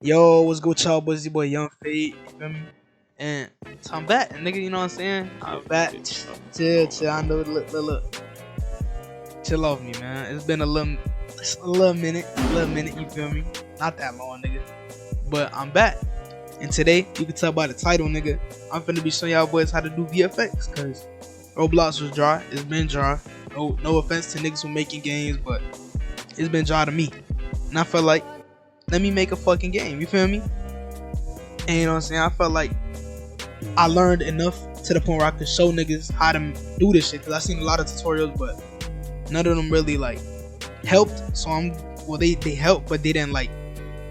Yo, what's good, y'all? Boys, your boy Young Fade, you feel me? And so I'm back, nigga. You know what I'm saying? I'm back. Chill. I know, look. Chill off me, man. It's been a little minute. You feel me? Not that long, nigga. But I'm back. And today, you can tell by the title, nigga. I'm finna be showing y'all boys how to do VFX, cause Roblox was dry. It's been dry. No offense to niggas who making games, but it's been dry to me. And I felt like, let me make a fucking game. You feel me? And you know what I'm saying? I felt like I learned enough to the point where I could show niggas how to do this shit. Cause I seen a lot of tutorials, but none of them really like helped. So they helped, but they didn't like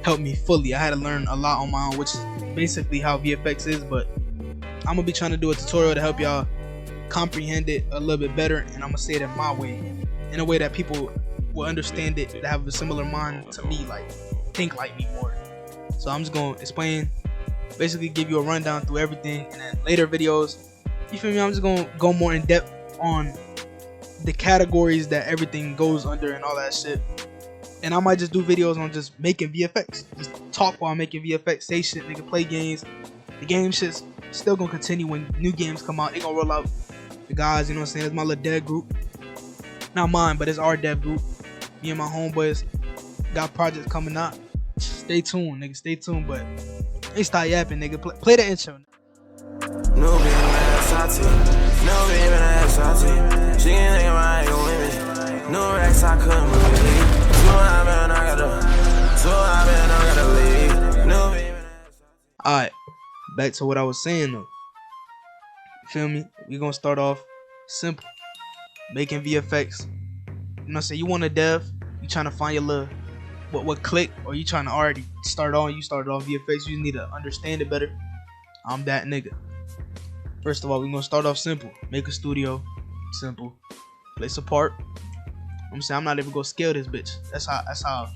help me fully. I had to learn a lot on my own, which is basically how VFX is. But I'm gonna be trying to do a tutorial to help y'all comprehend it a little bit better, and I'm gonna say it in my way, in a way that people will understand it, that have a similar mind to me, like think like me more. So I'm just gonna explain, basically give you a rundown through everything, and then later videos, you feel me, I'm just gonna go more in depth on the categories that everything goes under and all that shit. And I might just do videos on just making VFX, just talk while I'm making VFX, say shit, nigga, play games. The game shit's still gonna continue when new games come out. They gonna roll out the guys, you know what I'm saying? It's my little dev group, not mine, but it's our dev group. Me and my homeboys got projects coming out. Stay tuned, nigga. Stay tuned, but they start yapping, nigga. Play the intro. No baby, no baby, she ain't think about you with me. No racks, I couldn't believe. So I gotta leave. No baby. Alright, back to what I was saying though. You feel me? We gonna start off simple, making VFX. You know what I'm saying? You want a dev, you trying to find your little what click, or you trying to already start on, you started off VFX, you just need to understand it better. I'm that nigga. First of all, we're gonna start off simple. Make a studio, simple. Place a part. I'm saying I'm not even gonna scale this bitch. That's how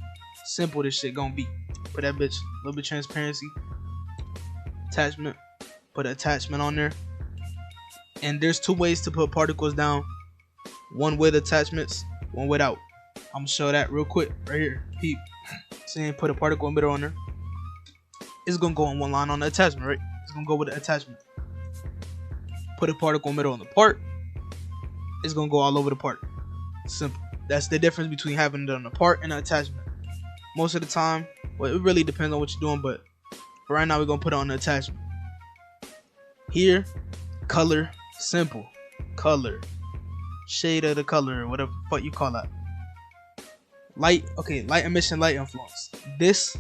simple this shit gonna be. Put that bitch, a little bit transparency. Attachment. Put an attachment on there. And there's two ways to put particles down. One with attachments, one without. I'm gonna show that real quick right here. Peep. Saying put a particle emitter on there. It's gonna go on one line on the attachment, right? It's gonna go with the attachment. Put a particle emitter on the part. It's gonna go all over the part. Simple. That's the difference between having it on the part and the attachment. Most of the time, well, it really depends on what you're doing, but for right now, we're gonna put it on the attachment. Here, color, simple. Color. Shade of the color, whatever the fuck you call that. Light, okay, light emission, light influence. This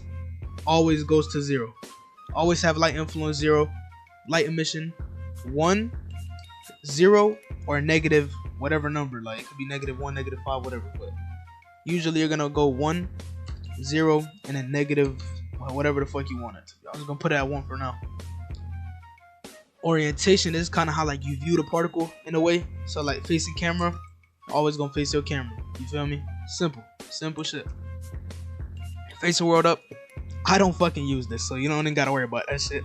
always goes to 0. Always have light influence 0, light emission 1, 0, or negative whatever number. Like it could be -1, -5, whatever. But usually you're gonna go 1, 0, and then negative, whatever the fuck you want it to be. I'm just gonna put it at 1 for now. Orientation is kind of how like you view the particle in a way. So like facing camera, always gonna face your camera. You feel me? Simple shit. Face the world up. I don't fucking use this, so you don't even gotta worry about that shit.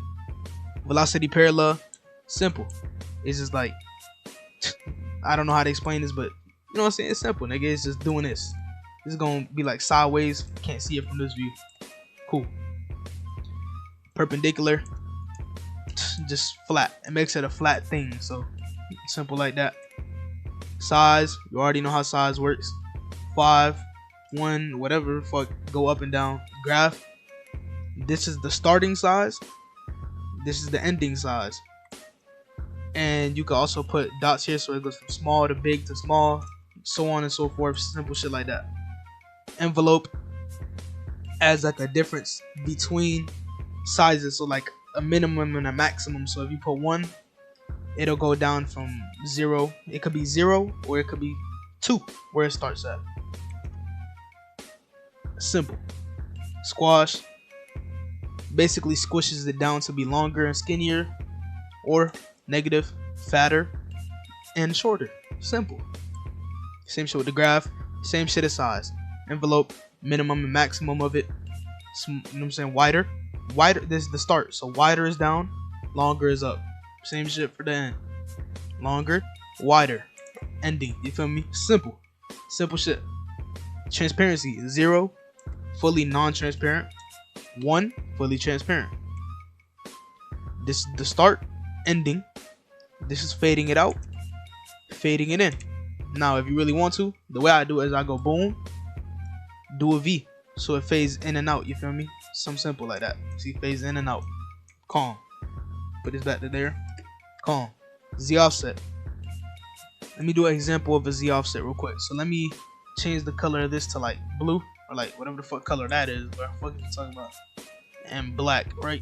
Velocity parallel, simple. It's just like, I don't know how to explain this, but you know what I'm saying? It's simple, nigga. It's just doing this. This is gonna be like sideways. Can't see it from this view. Cool. Perpendicular, just flat. It makes it a flat thing, so simple like that. Size, you already know how size works. 5, 1, whatever, fuck, go up and down. Graph, this is the starting size, this is the ending size. And you can also put dots here, so it goes from small to big to small, so on and so forth. Simple shit like that. Envelope adds like a difference between sizes, so like a minimum and a maximum. So if you put 1, it'll go down from 0. It could be 0, or it could be 2, where it starts at. Simple. Squash basically squishes it down to be longer and skinnier, or negative, fatter, and shorter. Simple. Same shit with the graph. Same shit as size. Envelope, minimum and maximum of it. You know what I'm saying? Wider. This is the start. So wider is down, longer is up. Same shit for the end. Longer, wider, ending. You feel me? Simple shit. Transparency 0, fully non-transparent. 1, fully transparent. This is the start, ending. This is fading it out, fading it in. Now, if you really want to, the way I do it is I go boom, do a V, so it fades in and out. You feel me? Something simple like that. See, fades in and out. Calm. Put this back to there. Calm. Z offset. Let me do an example of a Z offset real quick. So let me change the color of this to like blue, or like whatever the fuck color that is. What the fuck are you talking about? And black, right?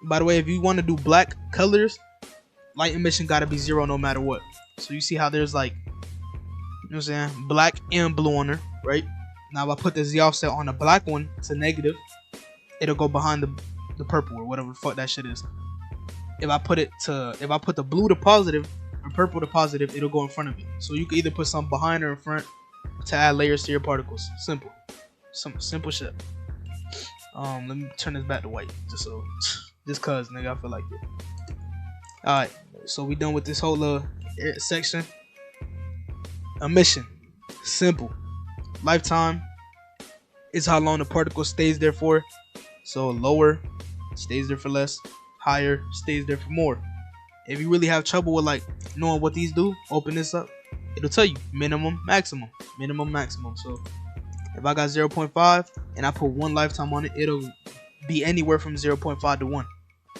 By the way, if you want to do black colors, light emission gotta be 0 no matter what. So you see how there's like, you know what I'm saying, black and blue on there, right? Now if I put the Z offset on the black one to negative, it'll go behind the purple or whatever the fuck that shit is. If I put the blue to positive or purple to positive, it'll go in front of it. So you can either put something behind or in front to add layers to your particles. Simple. Some simple shit. Let me turn this back to white just cause nigga I feel like it. Alright, so we done with this whole little section. Emission. Simple. Lifetime is how long the particle stays there for. So lower stays there for less, higher stays there for more. If you really have trouble with like knowing what these do, open this up. It'll tell you minimum, maximum, minimum, maximum. So if I got 0.5 and I put 1 lifetime on it, it'll be anywhere from 0.5 to 1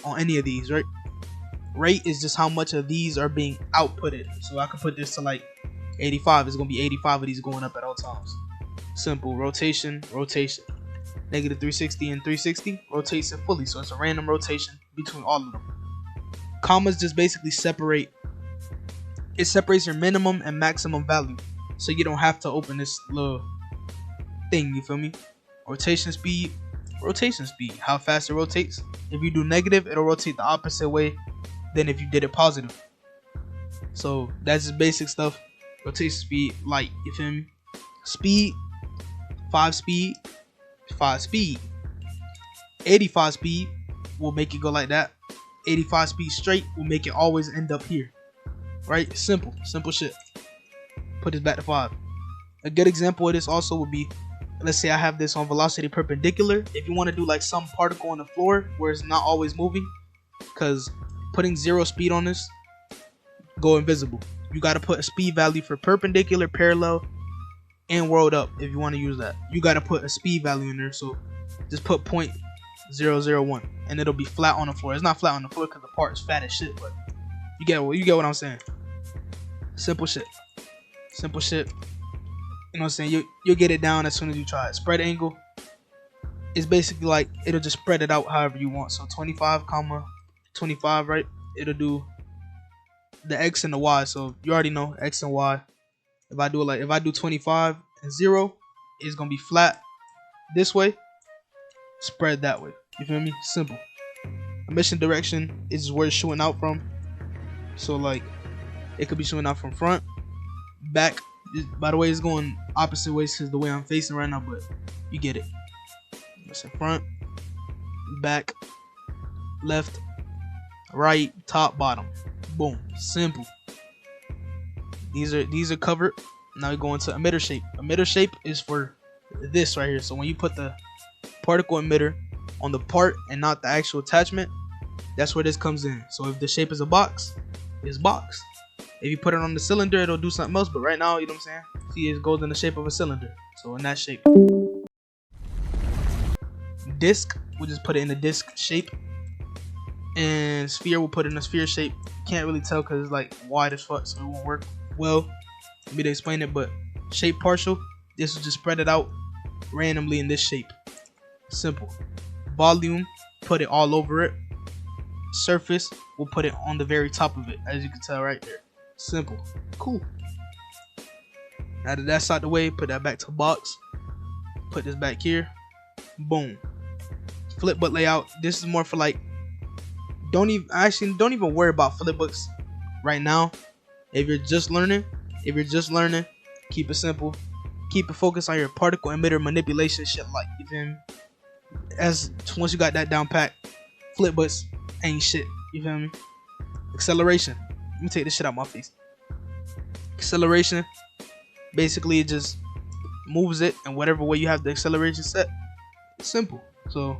on any of these, right? Rate is just how much of these are being outputted. So I can put this to like 85. It's gonna be 85 of these going up at all times. Simple. Rotation, rotation. Negative 360 and 360 rotates it fully. So it's a random rotation between all of them. Commas just basically separates your minimum and maximum value. So you don't have to open this little thing, you feel me? Rotation speed, how fast it rotates. If you do negative, it'll rotate the opposite way than if you did it positive. So that's just basic stuff. Rotation speed, light, you feel me? Speed, 5 speed, 5 speed. 85 speed will make it go like that. 85 speed straight will make it always end up here. Right? Simple shit. Put this back to 5. A good example of this also would be, let's say I have this on velocity perpendicular. If you want to do like some particle on the floor where it's not always moving, because putting 0 speed on this, go invisible. You got to put a speed value for perpendicular, parallel, and world up. If you want to use that, you got to put a speed value in there. So just put 0.001 and it'll be flat on the floor. It's not flat on the floor because the part is fat as shit, but you get what I'm saying. Simple shit. You know what I'm saying? You'll get it down as soon as you try it. Spread angle is basically like, it'll just spread it out however you want. So 25, 25, right? It'll do the X and the Y. So you already know X and Y. If I do 25 and 0, it's gonna be flat this way, spread that way. You feel me? Simple. Emission direction is where it's shooting out from. So like, it could be shooting out from front, back. By the way, it's going opposite ways because the way I'm facing right now, but you get it. It's in front, back, left, right, top, bottom. Boom. Simple. These are covered. Now we go into emitter shape. Emitter shape is for this right here. So when you put the particle emitter on the part and not the actual attachment, that's where this comes in. So if the shape is a box, it's box. If you put it on the cylinder, it'll do something else. But right now, you know what I'm saying? See, it goes in the shape of a cylinder. So in that shape. Disc, we'll just put it in the disc shape. And sphere, we'll put it in a sphere shape. Can't really tell because it's like wide as fuck, so it won't work well for me to explain it. But shape partial, this will just spread it out randomly in this shape. Simple. Volume, put it all over it. Surface, we'll put it on the very top of it, as you can tell right there. Simple. Cool. Now that that's out the way, put that back to the box. Put this back here. Boom. Flip book layout. This is more for like, don't even worry about flip books right now. If you're just learning, keep it simple. Keep it focused on your particle emitter manipulation shit, like, you feel me? As once you got that down pat, flip books ain't shit, you feel me? Acceleration. Let me take this shit out my face. Acceleration, basically it just moves it in whatever way you have the acceleration set. Simple. So,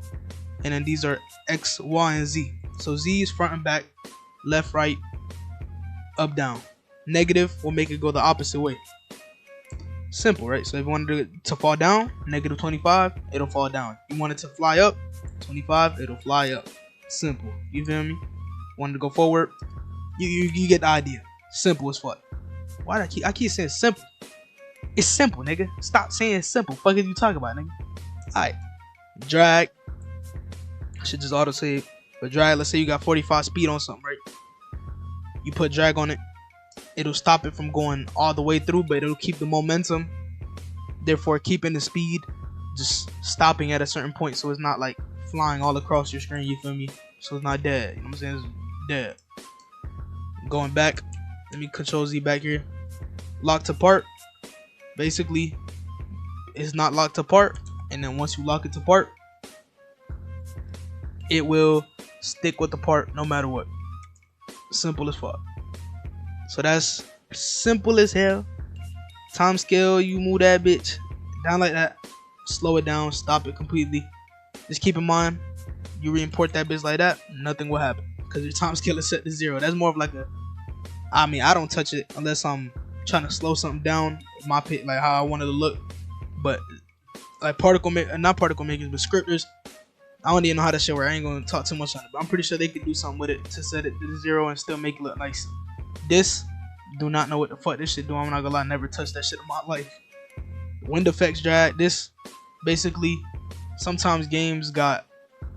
and then these are X, Y, and Z. So Z is front and back, left, right, up, down. Negative will make it go the opposite way. Simple, right? So if you wanted it to fall down, negative 25, it'll fall down. You want it to fly up, 25, it'll fly up. Simple. You feel me? Wanted to go forward, you get the idea. Simple as fuck. Why do I keep saying simple? It's simple, nigga. Stop saying simple. Fuck is you talking about, nigga? Alright. Drag. I should just auto save. But drag, let's say you got 45 speed on something, right? You put drag on it. It'll stop it from going all the way through, but it'll keep the momentum. Therefore, keeping the speed, just stopping at a certain point, so it's not like flying all across your screen, you feel me? So it's not dead. You know what I'm saying? It's dead. Going back. Let me control Z back here. Lock to part. Basically, it's not locked apart, and then once you lock it to part, it will stick with the part no matter what. Simple as fuck. So that's simple as hell. Time scale, you move that bitch down like that, slow it down, stop it completely. Just keep in mind, you re-import that bitch like that, nothing will happen because your time scale is set to 0. That's more of like a, I mean, I don't touch it unless I'm trying to slow something down, my pit, like how I wanted to look. But like not particle makers, but scripters, I don't even know how that shit works. I ain't gonna talk too much on it, but I'm pretty sure they could do something with it to set it to 0 and still make it look nice. This, do not know what the fuck this shit do. I'm not gonna lie, never touched that shit in my life. Wind effects drag. This, basically, sometimes games got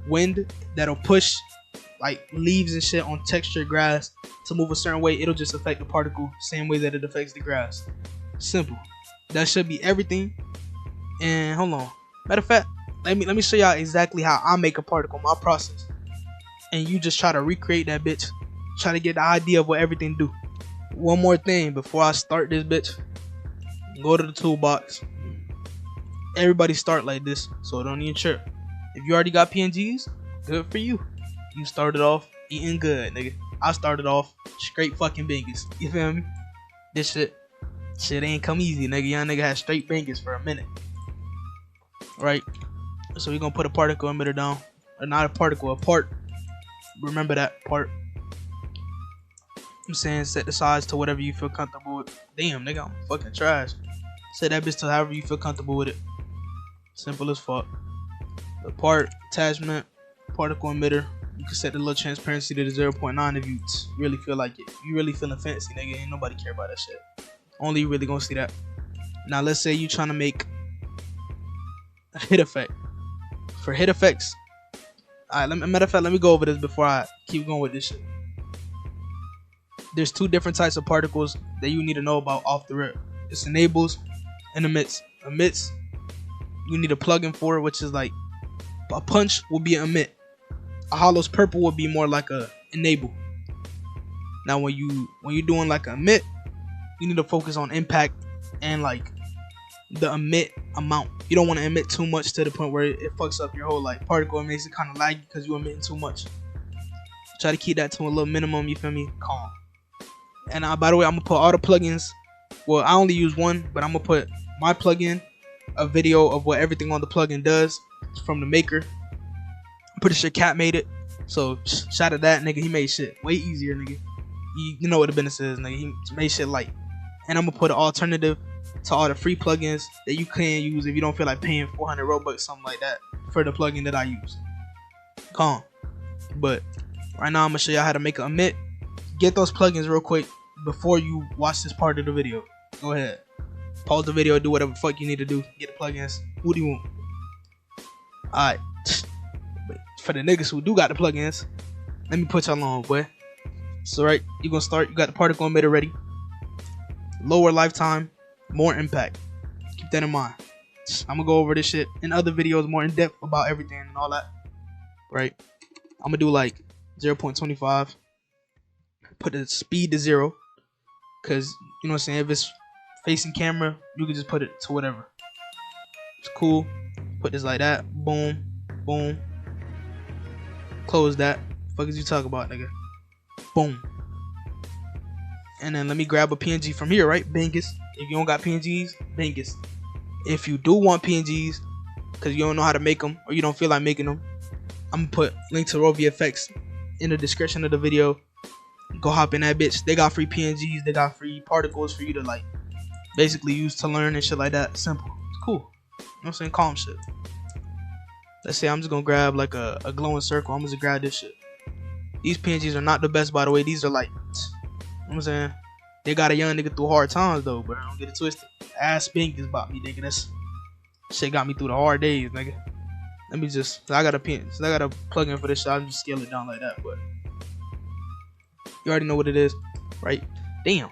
wind that'll push like leaves and shit on textured grass to move a certain way. It'll just affect the particle same way that it affects the grass. Simple. That should be everything. And hold on. Matter of fact, let me show y'all exactly how I make a particle, my process. And you just try to recreate that bitch. Try to get the idea of what everything do. One more thing before I start this bitch. Go to the toolbox. Everybody start like this, so don't even trip. If you already got PNGs, good for you. You started off eating good, nigga. I started off straight fucking bangers. You feel me? This shit ain't come easy, nigga. Young nigga had straight bangers for a minute. Right? So we're gonna put a particle emitter down. Or not a particle, a part. Remember that part. I'm saying set the size to whatever you feel comfortable with. Damn, nigga, I'm fucking trash. Set that bitch to however you feel comfortable with it. Simple as fuck. The part, attachment, particle emitter. You can set the little transparency to the 0.9 if you really feel like it. If you really feeling fancy, nigga, ain't nobody care about that shit. Only you really gonna see that. Now let's say you trying to make a hit effect. For hit effects, alright, matter of fact, let me go over this before I keep going with this shit. There's two different types of particles that you need to know about off the rip. It's enables and emits. Emits, you need a plugin for it, which is like a punch will be an emit. A hollow's purple would be more like a enable. Now when you're doing like a emit, you need to focus on impact and like the emit amount. You don't want to emit too much to the point where it fucks up your whole like particle. It makes it kind of laggy because you're emitting too much. Try to keep that to a little minimum, you feel me? Calm. And by the way, I'm gonna put all the plugins. Well, I only use one, but I'm gonna put my plugin, a video of what everything on the plugin does from the maker. I'm pretty sure Cat made it, so shout out that nigga. He made shit way easier, nigga. You know what the business is, nigga. He made shit light. And I'm gonna put an alternative to all the free plugins that you can use if you don't feel like paying 400 Robux, something like that, for the plugin that I use. Calm. But right now I'm gonna show y'all how to make an emit. Get those plugins real quick before you watch this part of the video. Go ahead. Pause the video, do whatever the fuck you need to do. Get the plugins. Who do you want? Alright. But for the niggas who do got the plugins, let me put y'all on, boy. So right, you're gonna start, you got the particle emitter ready. Lower lifetime, more impact. Keep that in mind. I'm gonna go over this shit in other videos more in depth about everything and all that. Right? I'm gonna do like 0.25. Put the speed to 0. Cause you know what I'm saying, if it's facing camera, you can just put it to whatever. It's cool. Put this like that. Boom. Boom. Close that. Fuck is you talking about, nigga? Boom. And then let me grab a PNG from here, right? Bangus. If you don't got PNGs, Bangus. If you do want PNGs, because you don't know how to make them or you don't feel like making them, I'm gonna put link to RoVFX in the description of the video. Go hop in that bitch. They got free PNGs, they got free particles for you to like basically use to learn and shit like that. Simple. It's cool. You know what I'm saying? Calm shit. Let's say I'm just gonna grab like a glowing circle. I'm just gonna grab this shit. These PNGs are not the best, by the way. These are like, you know what I'm saying? They got a young nigga through hard times though, but I don't get it twisted. Ass Spink is about me, nigga. This shit got me through the hard days, nigga. Let me just, I got a pin, so I got a plug in for this shit. I'll just scale it down like that, but you already know what it is, right? Damn,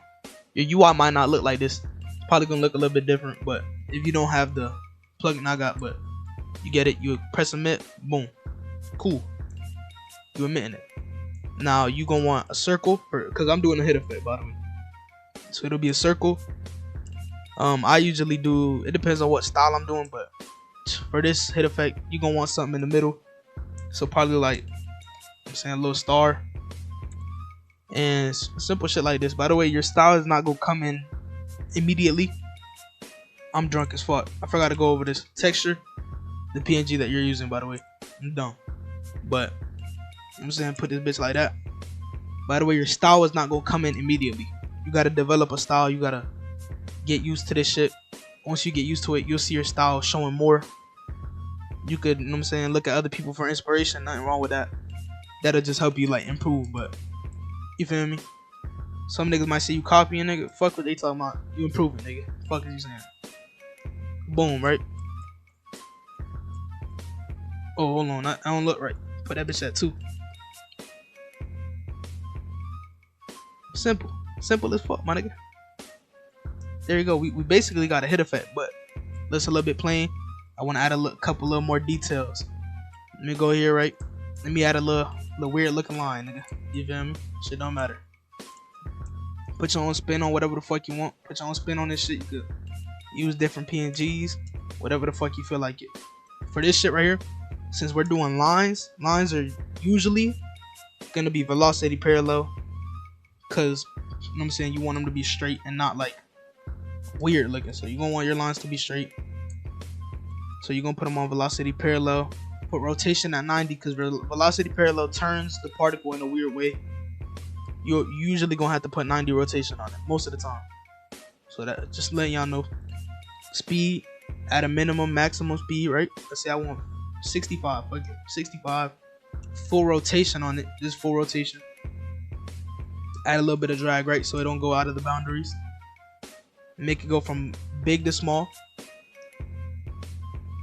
your UI might not look like this. It's probably gonna look a little bit different, but if you don't have the plugin I got, but you get it, you press submit, boom, cool. You emitting it. Now you gonna want a circle, because I'm doing a hit effect, by the way. So it'll be a circle. I usually do, it depends on what style I'm doing, but for this hit effect, you gonna want something in the middle. So probably like, I'm saying a little star. And simple shit like this. By the way, your style is not gonna come in immediately. I'm drunk as fuck. I forgot to go over this texture, the PNG that you're using, by the way. I'm dumb. But I'm saying put this bitch like that. By the way, your style is not gonna come in immediately. You gotta develop a style. You gotta get used to this shit. Once you get used to it, you'll see your style showing more. You could, you know what I'm saying, look at other people for inspiration. Nothing wrong with that. That'll just help you like improve. But you feel me? Some niggas might say you copying, nigga. Fuck what they talking about. You improving, nigga. Fuck is you saying? Boom, right? Oh, hold on. I don't look right. Put that bitch at 2. Simple. Simple as fuck, my nigga. There you go. We basically got a hit effect, but let's a little bit plain. I want to add a couple little more details. Let me go here, right? Let me add a little weird looking line, nigga. You feel me? Shit don't matter. Put your own spin on whatever the fuck you want. Put your own spin on this shit. You could use different PNGs, whatever the fuck you feel like it. For this shit right here, since we're doing lines are usually gonna be velocity parallel, cause you know what I'm saying, you want them to be straight and not like weird looking. So you're gonna want your lines to be straight. So you're gonna put them on velocity parallel. Put rotation at 90, because velocity parallel turns the particle in a weird way. You're usually gonna have to put 90 rotation on it most of the time. So that just letting y'all know. Speed at a minimum, maximum speed, right? Let's say I want 65. Fuck it, 65. Full rotation on it. Just full rotation. Add a little bit of drag, right? So it don't go out of the boundaries. Make it go from big to small.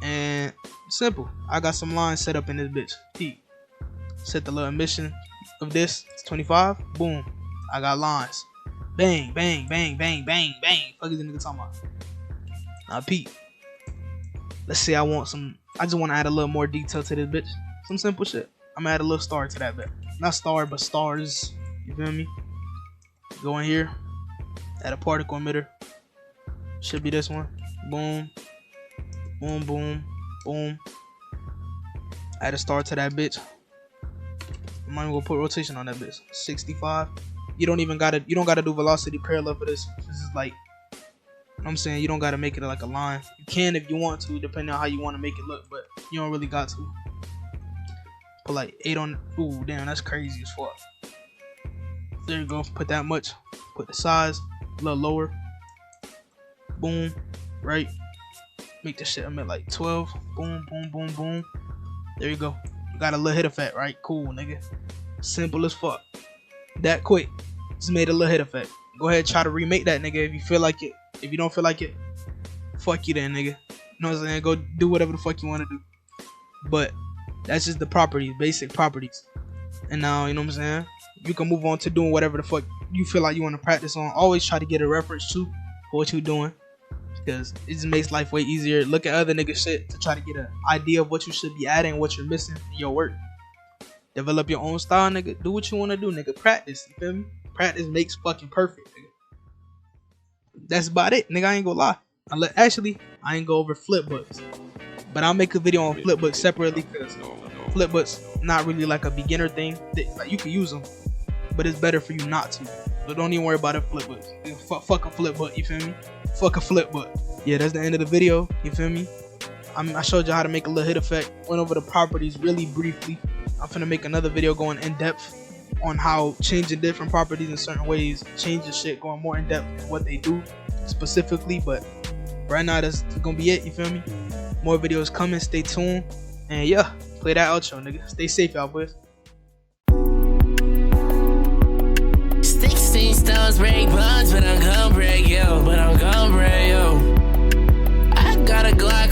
And simple. I got some lines set up in this bitch. T. Set the little emission of this. It's 25. Boom. I got lines. Bang, bang, bang, bang, bang, bang. Fuck is the nigga talking about? Now Pete. Let's say I just want to add a little more detail to this bitch. Some simple shit. I'm gonna add a little star to that bit. Not star, but stars. You feel me? Go in here. Add a particle emitter. Should be this one. Boom. Boom, boom, boom. Add a star to that bitch. I'm not even gonna put rotation on that bitch. 65. You don't gotta do velocity parallel for this. This is like, you know what I'm saying, you don't gotta make it like a line. You can if you want to, depending on how you want to make it look, but you don't really got to. Put like 8 on. Ooh, damn, that's crazy as fuck. There you go. Put that much. Put the size a little lower. Boom. Right. Make this shit emit like 12. Boom, boom, boom, boom. There you go. You got a little hit effect, right? Cool, nigga. Simple as fuck. That quick. Just made a little hit effect. Go ahead, try to remake that, nigga, if you feel like it. If you don't feel like it, fuck you then, nigga. You know what I'm saying? Go do whatever the fuck you want to do. But that's just the properties, basic properties. And now, you know what I'm saying? You can move on to doing whatever the fuck you feel like you want to practice on. Always try to get a reference to for what you're doing, because it just makes life way easier. Look at other niggas shit to try to get an idea of what you should be adding, what you're missing in your work. Develop your own style, nigga. Do what you want to do, nigga. Practice, you feel me? Practice makes fucking perfect, nigga. That's about it, nigga. I ain't gonna lie. Actually, I ain't go over flipbooks, but I'll make a video on flipbooks separately, because flipbooks not really like a beginner thing. Like, you can use them, but it's better for you not to. So don't even worry about it. Flipbooks. Fuck a flipbook, you feel me? Fuck a flipbook. Yeah, that's the end of the video. You feel me? I showed you how to make a little hit effect, went over the properties really briefly. I'm finna make another video going in depth on how changing different properties in certain ways changes shit, going more in depth in what they do specifically. But right now that's gonna be it, you feel me? More videos coming, stay tuned, and yeah, play that outro, nigga. Stay safe, y'all boys. 16 stones break bones, but I'm gon' break yo. I got a Glock